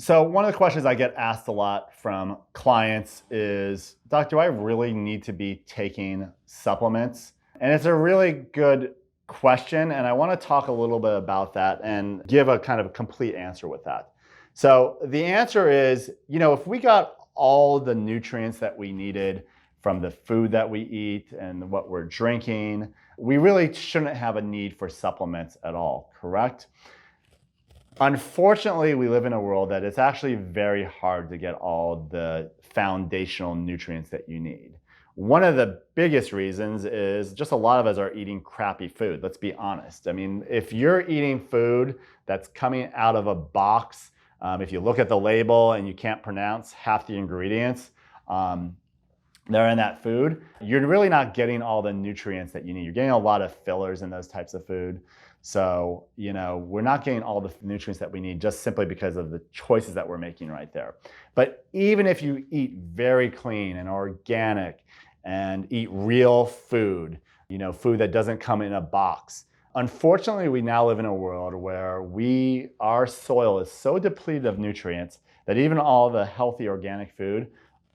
So one of the questions I get asked a lot from clients is, Doc, do I really need to be taking supplements? And it's a really good question. And I want to talk a little bit about that and give a kind of a complete answer with that. So the answer is, if we got all the nutrients that we needed from the food that we eat and what we're drinking, we really shouldn't have a need for supplements at all, correct? Unfortunately, we live in a world that it's actually very hard to get all the foundational nutrients that you need. One of the biggest reasons is just a lot of us are eating crappy food. Let's be honest. I mean, if you're eating food that's coming out of a box, if you look at the label and you can't pronounce half the ingredients, that are in that food, you're really not getting all the nutrients that you need. You're getting a lot of fillers in those types of food. So, we're not getting all the nutrients that we need just simply because of the choices that we're making right there. But even if you eat very clean and organic and eat real food, food that doesn't come in a box, unfortunately, we now live in a world where our soil is so depleted of nutrients that even all the healthy organic food,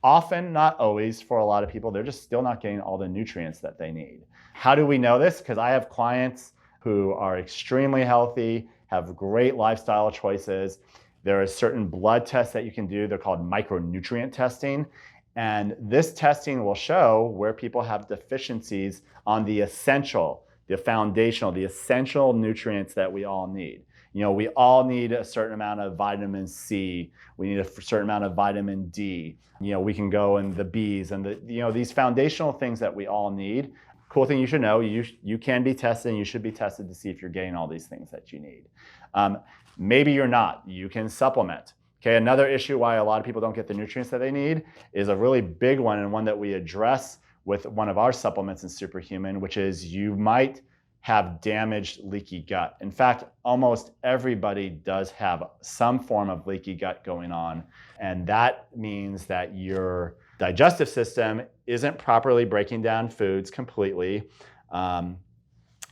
often, not always, for a lot of people, they're just still not getting all the nutrients that they need. How do we know this? Because I have clients who are extremely healthy, have great lifestyle choices. There are certain blood tests that you can do. They're called micronutrient testing. And this testing will show where people have deficiencies on the essential, the foundational, the essential nutrients that we all need. We all need a certain amount of vitamin C. We need a certain amount of vitamin D. We can go in the Bs and these foundational things that we all need. Cool thing you should know, you can be tested and you should be tested to see if you're getting all these things that you need. Maybe you're not, you can supplement. Okay, another issue why a lot of people don't get the nutrients that they need is a really big one, and one that we address with one of our supplements in SuperHumn, which is you might have damaged leaky gut. In fact, almost everybody does have some form of leaky gut going on. And that means that your digestive system isn't properly breaking down foods completely. And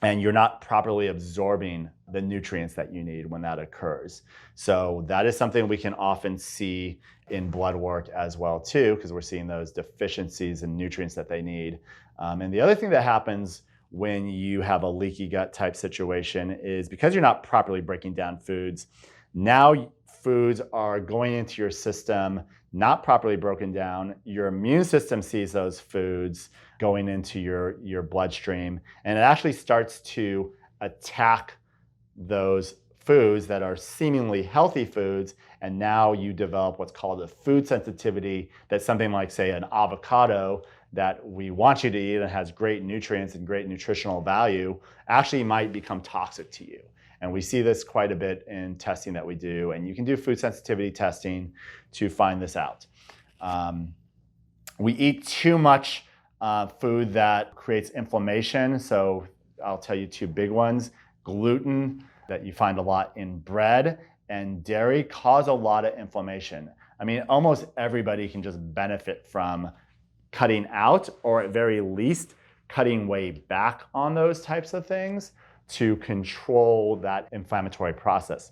you're not properly absorbing the nutrients that you need when that occurs. So that is something we can often see in blood work as well too, because we're seeing those deficiencies in nutrients that they need. And the other thing that happens when you have a leaky gut type situation is because you're not properly breaking down foods, now foods are going into your system not properly broken down. Your immune system sees those foods going into your bloodstream, and it actually starts to attack those foods that are seemingly healthy foods, and now you develop what's called a food sensitivity that something like, say, an avocado that we want you to eat and has great nutrients and great nutritional value actually might become toxic to you. And we see this quite a bit in testing that we do, and you can do food sensitivity testing to find this out. We eat too much food that creates inflammation. So I'll tell you two big ones. Gluten, that you find a lot in bread, and dairy cause a lot of inflammation. I mean, almost everybody can just benefit from cutting out, or at very least cutting way back on those types of things to control that inflammatory process.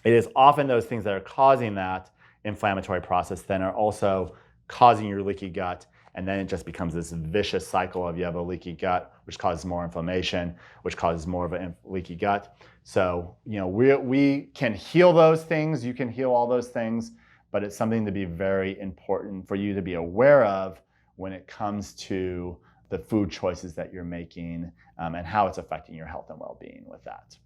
It is often those things that are causing that inflammatory process then are also causing your leaky gut, and then it just becomes this vicious cycle of you have a leaky gut, which causes more inflammation, which causes more of a leaky gut. So, we can heal those things, you can heal all those things, but it's something to be very important for you to be aware of when it comes to the food choices that you're making and how it's affecting your health and well-being with that.